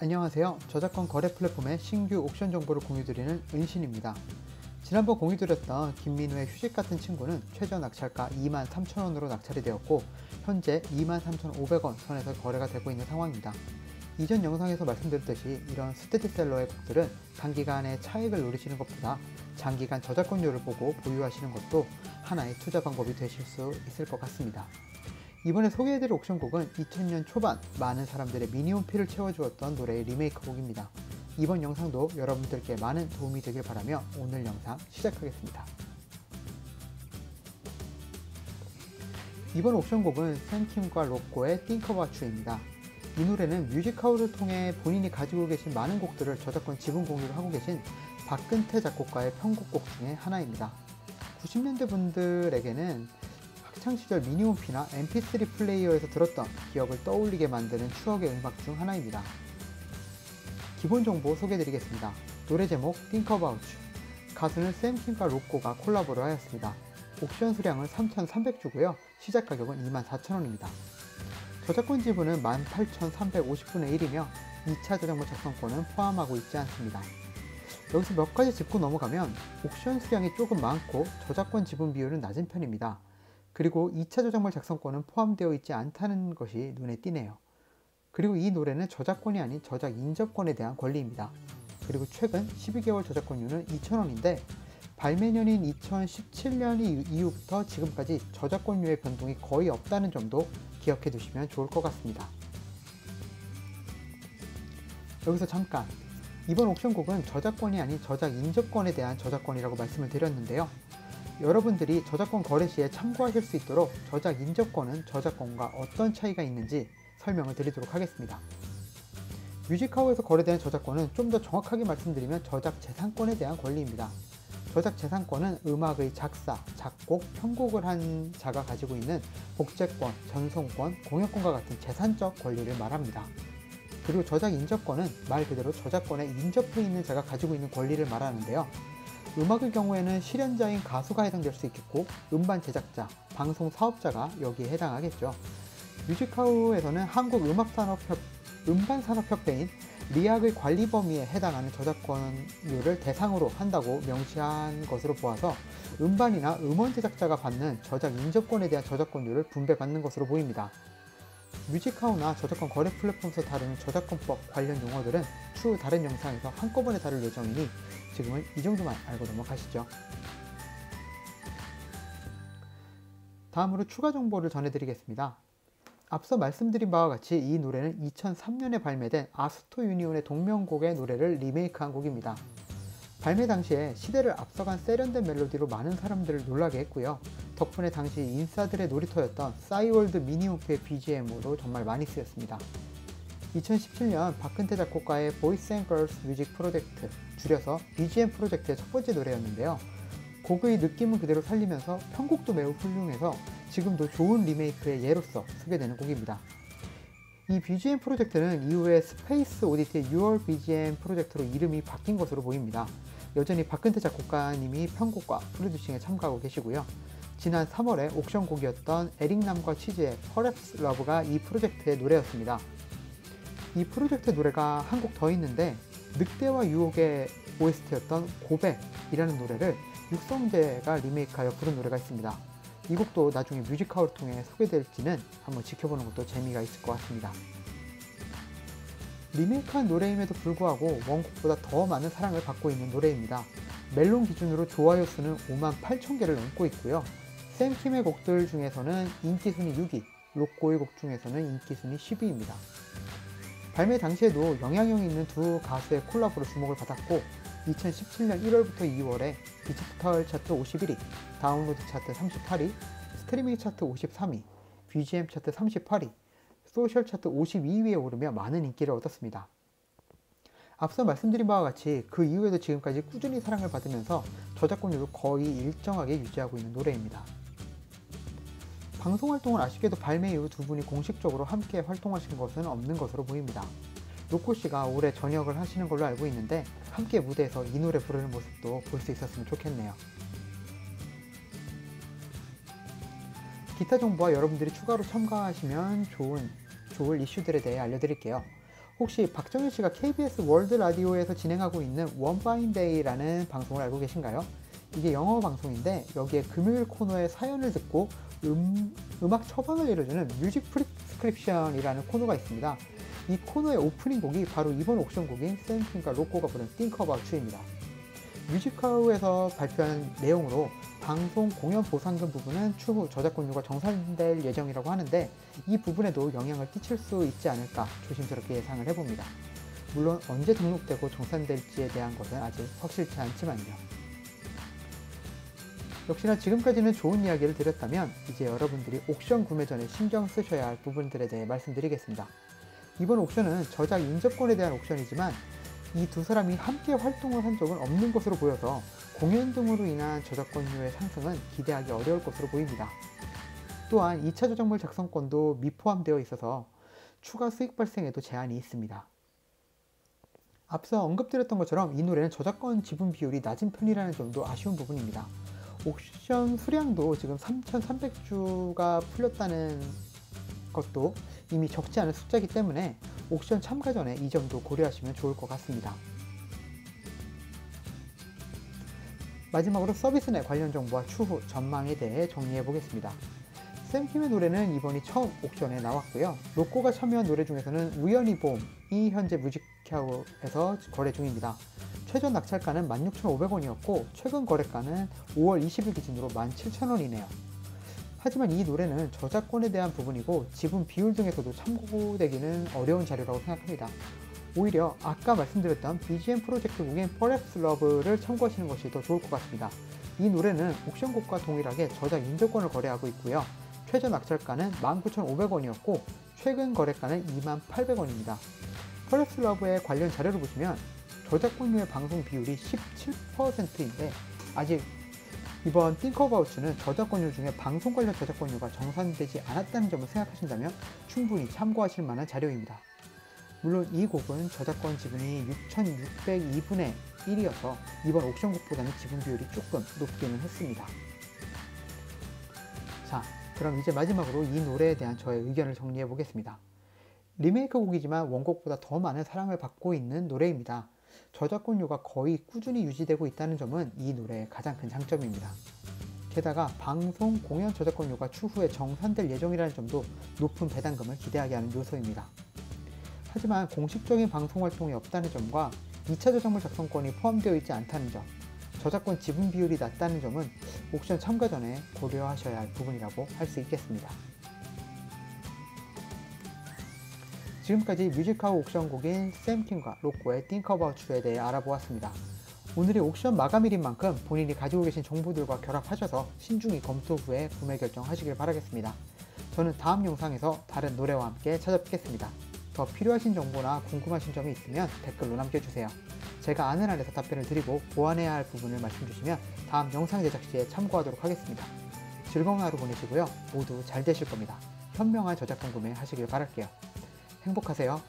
안녕하세요. 저작권 거래 플랫폼의 신규 옥션 정보를 공유드리는 은신입니다. 지난번 공유드렸던 김민우의 휴식 같은 친구는 최저 낙찰가 23,000원으로 낙찰이 되었고 현재 23,500원 선에서 거래가 되고 있는 상황입니다. 이전 영상에서 말씀드렸듯이 이런 스테디셀러의 곡들은 단기간에 차익을 노리시는 것보다 장기간 저작권료를 보고 보유하시는 것도 하나의 투자 방법이 되실 수 있을 것 같습니다. 이번에 소개해드릴 옥션곡은 2000년 초반 많은 사람들의 미니홈피를 채워주었던 노래의 리메이크 곡입니다. 이번 영상도 여러분들께 많은 도움이 되길 바라며 오늘 영상 시작하겠습니다. 이번 옥션곡은 샘킴과 로꼬의 Think About You입니다. 이 노래는 뮤직하우스를 통해 본인이 가지고 계신 많은 곡들을 저작권 지분 공유를 하고 계신 박근태 작곡가의 편곡곡 중에 하나입니다. 90년대 분들에게는 학창시절 미니홈피나 mp3 플레이어에서 들었던 기억을 떠올리게 만드는 추억의 음악 중 하나입니다. 기본 정보 소개해드리겠습니다. 노래 제목 Think About You, 가수는 샘킴과 로꼬가 콜라보를 하였습니다. 옥션 수량은 3,300주고요. 시작 가격은 24,000원입니다. 저작권 지분은 18,350분의 1이며 2차 저작물 작성권은 포함하고 있지 않습니다. 여기서 몇 가지 짚고 넘어가면 옥션 수량이 조금 많고 저작권 지분 비율은 낮은 편입니다. 그리고 2차 저작물 작성권은 포함되어 있지 않다는 것이 눈에 띄네요. 그리고 이 노래는 저작권이 아닌 저작 인접권에 대한 권리입니다. 그리고 최근 12개월 저작권료는 2,000원인데 발매년인 2017년 이후부터 지금까지 저작권료의 변동이 거의 없다는 점도 기억해 두시면 좋을 것 같습니다. 여기서 잠깐, 이번 옥션곡은 저작권이 아닌 저작 인접권에 대한 저작권이라고 말씀을 드렸는데요. 여러분들이 저작권 거래 시에 참고하실 수 있도록 저작 인접권은 저작권과 어떤 차이가 있는지 설명을 드리도록 하겠습니다. 뮤직하우스에서 거래되는 저작권은 좀 더 정확하게 말씀드리면 저작 재산권에 대한 권리입니다. 저작 재산권은 음악의 작사, 작곡, 편곡을 한 자가 가지고 있는 복제권, 전송권, 공여권과 같은 재산적 권리를 말합니다. 그리고 저작 인접권은 말 그대로 저작권에 인접해 있는 자가 가지고 있는 권리를 말하는데요. 음악의 경우에는 실현자인 가수가 해당될 수 있겠고 음반 제작자, 방송 사업자가 여기에 해당하겠죠. 뮤직하우스에서는 음반산업협회인 리악의 관리 범위에 해당하는 저작권료를 대상으로 한다고 명시한 것으로 보아서 음반이나 음원 제작자가 받는 저작 인접권에 대한 저작권료를 분배받는 것으로 보입니다. 뮤직하우스나 저작권 거래 플랫폼에서 다루는 저작권법 관련 용어들은 추후 다른 영상에서 한꺼번에 다룰 예정이니 지금은 이 정도만 알고 넘어가시죠. 다음으로 추가 정보를 전해드리겠습니다. 앞서 말씀드린 바와 같이 이 노래는 2003년에 발매된 아스토 유니온의 동명곡의 노래를 리메이크한 곡입니다. 발매 당시에 시대를 앞서간 세련된 멜로디로 많은 사람들을 놀라게 했고요. 덕분에 당시 인싸들의 놀이터였던 싸이월드 미니홈피의 BGM으로 정말 많이 쓰였습니다. 2017년 박근태 작곡가의 보이스 앤 걸스 뮤직 프로젝트, 줄여서 BGM 프로젝트의 첫 번째 노래였는데요. 곡의 느낌은 그대로 살리면서 편곡도 매우 훌륭해서 지금도 좋은 리메이크의 예로서 소개되는 곡입니다. 이 BGM 프로젝트는 이후에 스페이스 오디트의 6월 BGM 프로젝트로 이름이 바뀐 것으로 보입니다. 여전히 박근태 작곡가님이 편곡과 프로듀싱에 참가하고 계시고요. 지난 3월에 옥션곡이었던 에릭남과 치즈의 Perhaps Love가 이 프로젝트의 노래였습니다. 이 프로젝트 노래가 한 곡 더 있는데 늑대와 유혹의 OST였던 고백이라는 노래를 육성재가 리메이크하여 부른 노래가 있습니다. 이 곡도 나중에 뮤직하우스를 통해 소개될지는 한번 지켜보는 것도 재미가 있을 것 같습니다. 리메이크한 노래임에도 불구하고 원곡보다 더 많은 사랑을 받고 있는 노래입니다. 멜론 기준으로 좋아요 수는 58,000개를 넘고 있고요. 샘킴의 곡들 중에서는 인기순위 6위, 로꼬의 곡 중에서는 인기순위 10위입니다. 발매 당시에도 영향력 있는 두 가수의 콜라보로 주목을 받았고 2017년 1월부터 2월에 디지털 차트 51위, 다운로드 차트 38위, 스트리밍 차트 53위, BGM 차트 38위, 소셜 차트 52위에 오르며 많은 인기를 얻었습니다. 앞서 말씀드린 바와 같이 그 이후에도 지금까지 꾸준히 사랑을 받으면서 저작권료도 거의 일정하게 유지하고 있는 노래입니다. 방송활동을 아쉽게도 발매 이후 두 분이 공식적으로 함께 활동하신 것은 없는 것으로 보입니다. 로꼬씨가 올해 전역을 하시는 걸로 알고 있는데 함께 무대에서 이 노래 부르는 모습도 볼 수 있었으면 좋겠네요. 기타 정보와 여러분들이 추가로 첨가하시면 좋을 이슈들에 대해 알려드릴게요. 혹시 박정현 씨가 KBS 월드 라디오에서 진행하고 있는 원파인데이라는 방송을 알고 계신가요? 이게 영어 방송인데 여기에 금요일 코너의 사연을 듣고 음악 처방을 내려주는 뮤직 프리스크립션이라는 코너가 있습니다. 이 코너의 오프닝 곡이 바로 이번 옥션 곡인 샘킴과 로꼬가 부른 Think About You입니다. 뮤직하우에서 발표한 내용으로 방송 공연 보상금 부분은 추후 저작권료가 정산될 예정이라고 하는데 이 부분에도 영향을 끼칠 수 있지 않을까 조심스럽게 예상을 해봅니다. 물론 언제 등록되고 정산될지에 대한 것은 아직 확실치 않지만요. 역시나 지금까지는 좋은 이야기를 드렸다면 이제 여러분들이 옥션 구매 전에 신경 쓰셔야 할 부분들에 대해 말씀드리겠습니다. 이번 옥션은 저작 인접권에 대한 옥션이지만 이 두 사람이 함께 활동을 한 적은 없는 것으로 보여서 공연 등으로 인한 저작권료의 상승은 기대하기 어려울 것으로 보입니다. 또한 2차 저작물 작성권도 미포함되어 있어서 추가 수익 발생에도 제한이 있습니다. 앞서 언급드렸던 것처럼 이 노래는 저작권 지분 비율이 낮은 편이라는 점도 아쉬운 부분입니다. 옥션 수량도 지금 3,300주가 풀렸다는 것도 이미 적지 않은 숫자이기 때문에 옥션 참가 전에 이 점도 고려하시면 좋을 것 같습니다. 마지막으로 서비스 내 관련 정보와 추후 전망에 대해 정리해 보겠습니다. 샘킴의 노래는 이번이 처음 옥션에 나왔고요. 로꼬가 참여한 노래 중에서는 우연히 봄이 현재 뮤직하우에서 거래 중입니다. 최저 낙찰가는 16,500원이었고 최근 거래가는 5월 20일 기준으로 17,000원이네요. 하지만 이 노래는 저작권에 대한 부분이고 지분 비율 등에서도 참고되기는 어려운 자료라고 생각합니다. 오히려 아까 말씀드렸던 BGM 프로젝트 곡인 Perhaps Love를 참고하시는 것이 더 좋을 것 같습니다. 이 노래는 옥션곡과 동일하게 저작 인접권을 거래하고 있고요. 최저 낙찰가는 19,500원이었고 최근 거래가는 28,000원입니다. Perhaps Love의 관련 자료를 보시면 저작권료의 방송 비율이 17%인데 아직 이번 Think About You는 저작권료 중에 방송 관련 저작권료가 정산되지 않았다는 점을 생각하신다면 충분히 참고하실 만한 자료입니다. 물론 이 곡은 저작권 지분이 6,602분의 1이어서 이번 옥션 곡보다는 지분 비율이 조금 높기는 했습니다. 자, 그럼 이제 마지막으로 이 노래에 대한 저의 의견을 정리해 보겠습니다. 리메이크 곡이지만 원곡보다 더 많은 사랑을 받고 있는 노래입니다. 저작권료가 거의 꾸준히 유지되고 있다는 점은 이 노래의 가장 큰 장점입니다. 게다가 방송, 공연 저작권료가 추후에 정산될 예정이라는 점도 높은 배당금을 기대하게 하는 요소입니다. 하지만 공식적인 방송 활동이 없다는 점과 2차 저작물 작성권이 포함되어 있지 않다는 점, 저작권 지분 비율이 낮다는 점은 옥션 참가 전에 고려하셔야 할 부분이라고 할 수 있겠습니다. 지금까지 뮤직하우 옥션 곡인 샘킴과 로꼬의 Think About You에 대해 알아보았습니다. 오늘이 옥션 마감일인 만큼 본인이 가지고 계신 정보들과 결합하셔서 신중히 검토 후에 구매 결정하시길 바라겠습니다. 저는 다음 영상에서 다른 노래와 함께 찾아뵙겠습니다. 더 필요하신 정보나 궁금하신 점이 있으면 댓글로 남겨주세요. 제가 아는 한에서 답변을 드리고 보완해야 할 부분을 말씀 주시면 다음 영상 제작 시에 참고하도록 하겠습니다. 즐거운 하루 보내시고요. 모두 잘 되실 겁니다. 현명한 저작권 구매 하시길 바랄게요. 행복하세요.